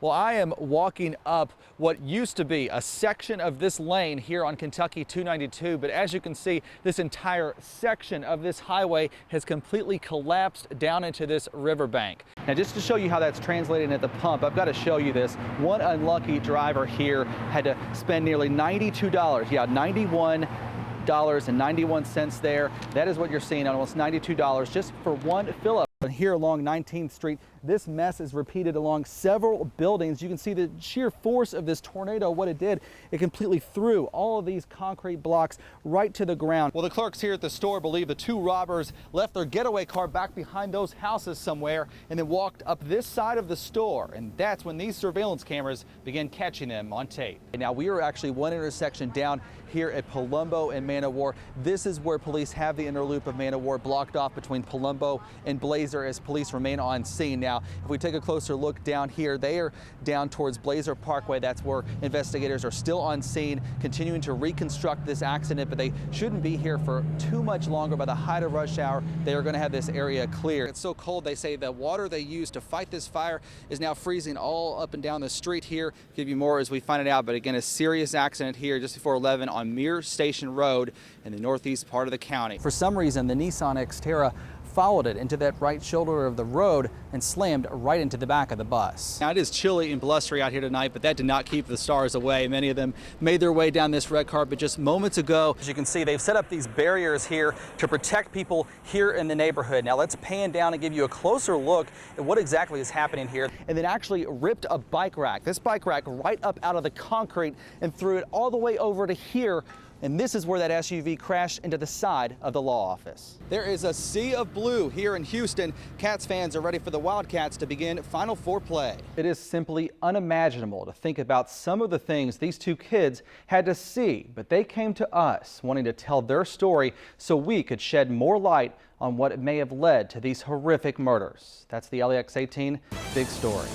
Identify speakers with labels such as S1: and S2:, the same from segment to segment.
S1: Well, I am walking up what used to be a section of this lane here on Kentucky 292, but as you can see, this entire section of this highway has completely collapsed down into this riverbank. Now, just to show you how that's translating at the pump, I've got to show you this. One unlucky driver here had to spend nearly $92. Yeah, $91.91 there. That is what you're seeing, almost $92 just for one fill-up. Here along 19th Street, this mess is repeated along several buildings. You can see the sheer force of this tornado. What it did, it completely threw all of these concrete blocks right to the ground. Well, the clerks here at the store believe the two robbers left their getaway car back behind those houses somewhere and then walked up this side of the store. And that's when these surveillance cameras began catching them on tape. And now we are actually one intersection down here at Palumbo and Man O' War. This is where police have the inner loop of Man O' War blocked off between Palumbo and Blazer as police remain on scene. Now, if we take a closer look down here, they are down towards Blazer Parkway. That's where investigators are still on scene, continuing to reconstruct this accident, but they shouldn't be here for too much longer. By the height of rush hour, they are going to have this area clear. It's so cold, they say the water they used to fight this fire is now freezing all up and down the street here. Give you more as we find it out, but again, a serious accident here just before 11 on Muir Station Road in the northeast part of the county. For some reason, the Nissan Xterra followed it into that right shoulder of the road and slammed right into the back of the bus. Now, it is chilly and blustery out here tonight, but that did not keep the stars away. Many of them made their way down this red carpet just moments ago. As you can see, they've set up these barriers here to protect people here in the neighborhood. Now, let's pan down and give you a closer look at what exactly is happening here. And then actually ripped a bike rack, this bike rack right up out of the concrete and threw it all the way over to here. And this is where that SUV crashed into the side of the law office. There is a sea of blue here in Houston. Cats fans are ready for the Wildcats to begin Final Four play. It is simply unimaginable to think about some of the things these two kids had to see, but they came to us wanting to tell their story so we could shed more light on what may have led to these horrific murders. That's the LEX 18 Big Story.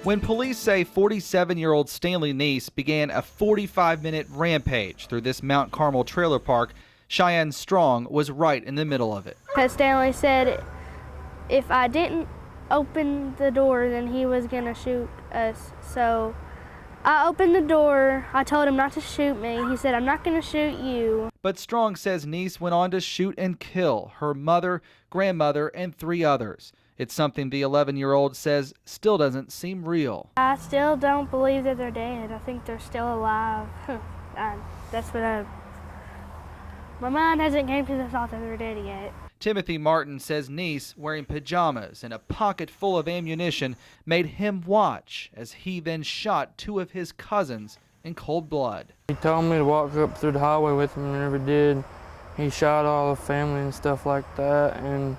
S1: When police say 47-year-old Stanley Neese began a 45-minute rampage through this Mount Carmel trailer park, Cheyenne Strong was right in the middle of it.
S2: Because Stanley said if I didn't open the door, then he was going to shoot us. So I opened the door. I told him not to shoot me. He said, I'm not going to shoot you.
S1: But Strong says Neese went on to shoot and kill her mother, grandmother, and 3 others. It's something the 11-year-old says still doesn't seem real.
S2: I still don't believe that they're dead. I think they're still alive. My mind hasn't came to the thought that they're dead yet.
S1: Timothy Martin says Neese, wearing pajamas and a pocket full of ammunition, made him watch as he then shot 2 of his cousins in cold blood.
S3: He told me to walk up through the highway with him and never did. He shot all the family and stuff like that, and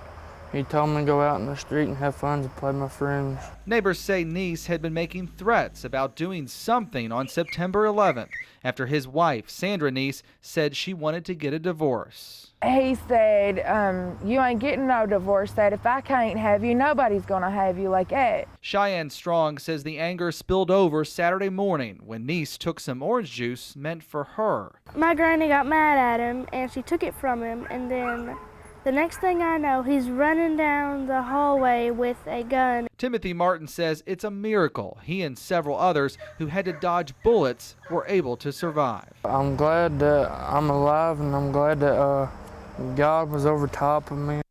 S3: he told me to go out in the street and have fun and play with my friends.
S1: Neighbors say Neese had been making threats about doing something on September 11th after his wife, Sandra Neese, said she wanted to get a divorce.
S4: He said, you ain't getting no divorce. That if I can't have you, nobody's gonna have you like that.
S1: Cheyenne Strong says the anger spilled over Saturday morning when Neese took some orange juice meant for her.
S2: My granny got mad at him and she took it from him, and then the next thing I know, he's running down the hallway with a gun.
S1: Timothy Martin says it's a miracle he and several others who had to dodge bullets were able to survive.
S3: I'm glad that I'm alive, and I'm glad that God was over top of me.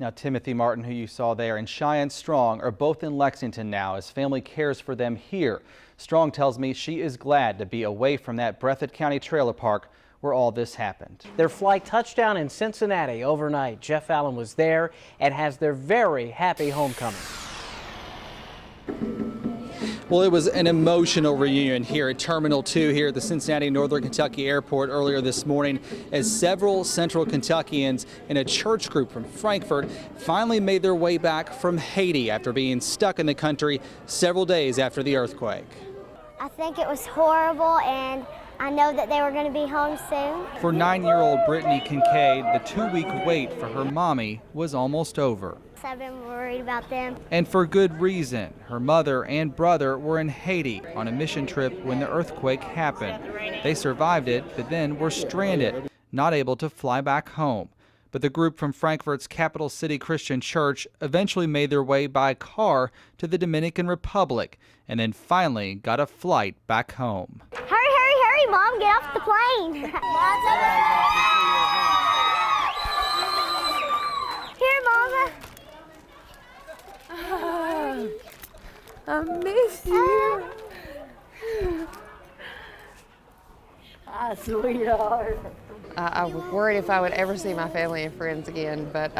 S1: Now, Timothy Martin, who you saw there, and Cheyenne Strong are both in Lexington now as family cares for them here. Strong tells me she is glad to be away from that Breathitt County trailer park where all this happened.
S5: Their flight touchdown in Cincinnati overnight. Jeff Allen was there and has their very happy homecoming.
S1: Well, it was an emotional reunion here at Terminal 2 here at the Cincinnati Northern Kentucky Airport earlier this morning as several Central Kentuckians and a church group from Frankfort finally made their way back from Haiti after being stuck in the country several days after the earthquake.
S6: I think it was horrible, and I know that they were going to be home soon.
S1: For 9-year-old Brittany Kincaid, the 2-week wait for her mommy was almost over.
S6: I've been worried about them.
S1: And for good reason. Her mother and brother were in Haiti on a mission trip when the earthquake happened. They survived it, but then were stranded, not able to fly back home. But the group from Frankfort's Capital City Christian Church eventually made their way by car to the Dominican Republic and then finally got a flight back home.
S6: Hurry, hurry, hurry, Mom, get off the plane. Here, Mama.
S4: I miss you.
S7: Hi, sweetheart.
S8: I was worried if I would ever see my family and friends again, but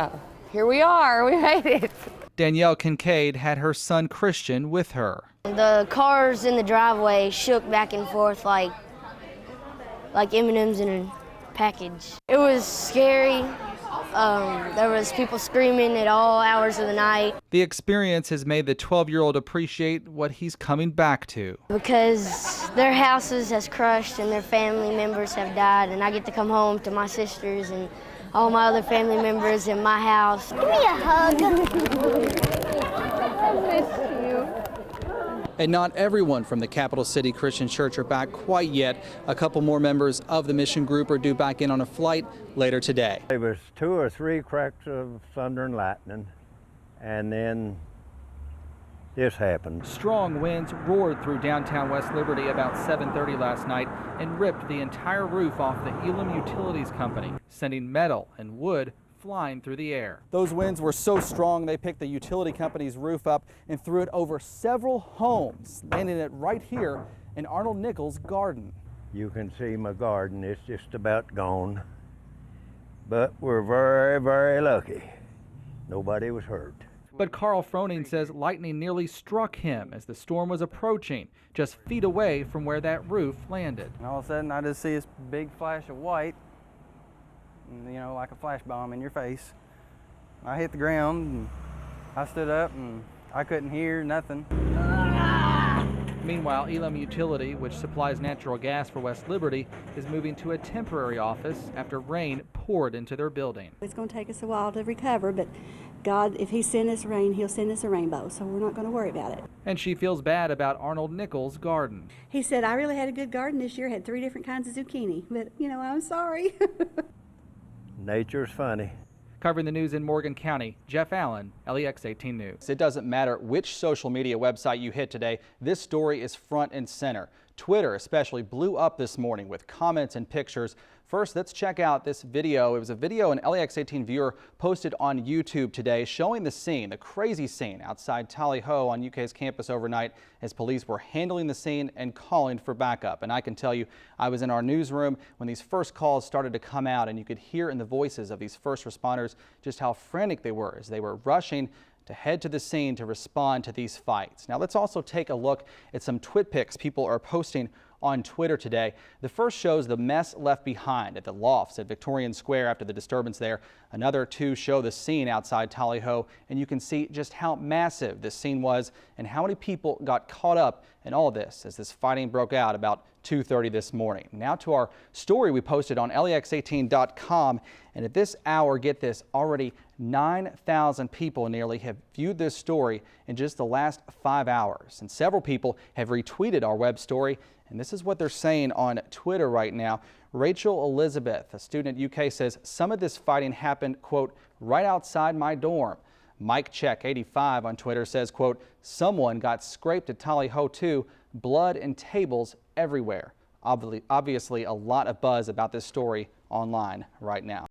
S8: here we are. We made it.
S1: Danielle Kincaid had her son Christian with her.
S2: The cars in the driveway shook back and forth like M&Ms in a package. It was scary. There was people screaming at all hours of the night.
S1: The experience has made the 12-year-old appreciate what he's coming back to.
S2: Because their houses has crushed and their family members have died, and I get to come home to my sisters and all my other family members in my house.
S6: Give me a hug.
S4: I miss you.
S1: And not everyone from the Capital City Christian Church are back quite yet. A couple more members of the mission group are due back in on a flight later today.
S9: There was 2 or 3 cracks of thunder and lightning, and then this happened.
S1: Strong winds roared through downtown West Liberty about 7:30 last night and ripped the entire roof off the Elam Utilities Company, sending metal and wood flying through the air. Those winds were so strong they picked the utility company's roof up and threw it over several homes, landing it right here in Arnold Nichols' garden.
S9: You can see my garden, it's just about gone. But we're very, very lucky. Nobody was hurt.
S1: But Carl Froning says lightning nearly struck him as the storm was approaching, just feet away from where that roof landed.
S7: And all of a sudden, I just see this big flash of white, you know, like a flash bomb in your face. I hit the ground, and I stood up, and I couldn't hear nothing.
S1: Meanwhile, Elam Utility, which supplies natural gas for West Liberty, is moving to a temporary office after rain poured into their building.
S10: It's going to take us a while to recover, but God, if He sends us rain, He'll send us a rainbow, so we're not going to worry about it.
S1: And she feels bad about Arnold Nichols' garden.
S10: He said, I really had a good garden this year, had 3 different kinds of zucchini, but, you know, I'm sorry.
S9: Nature's funny.
S1: Covering the news in Morgan County, Jeff Allen, LEX 18 News. It doesn't matter which social media website you hit today, this story is front and center. Twitter especially blew up this morning with comments and pictures. First, let's check out this video. It was a video an LEX 18 viewer posted on YouTube today showing the scene, the crazy scene outside Tally Ho on UK's campus overnight as police were handling the scene and calling for backup. And I can tell you, I was in our newsroom when these first calls started to come out, and you could hear in the voices of these first responders just how frantic they were as they were rushing to head to the scene to respond to these fights. Now let's also take a look at some twit pics people are posting on Twitter today. The first shows the mess left behind at the lofts at Victorian Square after the disturbance there. Another 2 show the scene outside Tally Ho, and you can see just how massive this scene was and how many people got caught up in all this as this fighting broke out about 2:30 this morning. Now to our story we posted on lex18.com, and at this hour, get this, already 9,000 people nearly have viewed this story in just the last 5 hours. And several people have retweeted our web story, and this is what they're saying on Twitter right now. Rachel Elizabeth, a student at UK, says some of this fighting happened, quote, right outside my dorm. Mike Check 85 on Twitter says, quote, someone got scraped at Tally Ho too, blood and tables everywhere. Obviously a lot of buzz about this story online right now.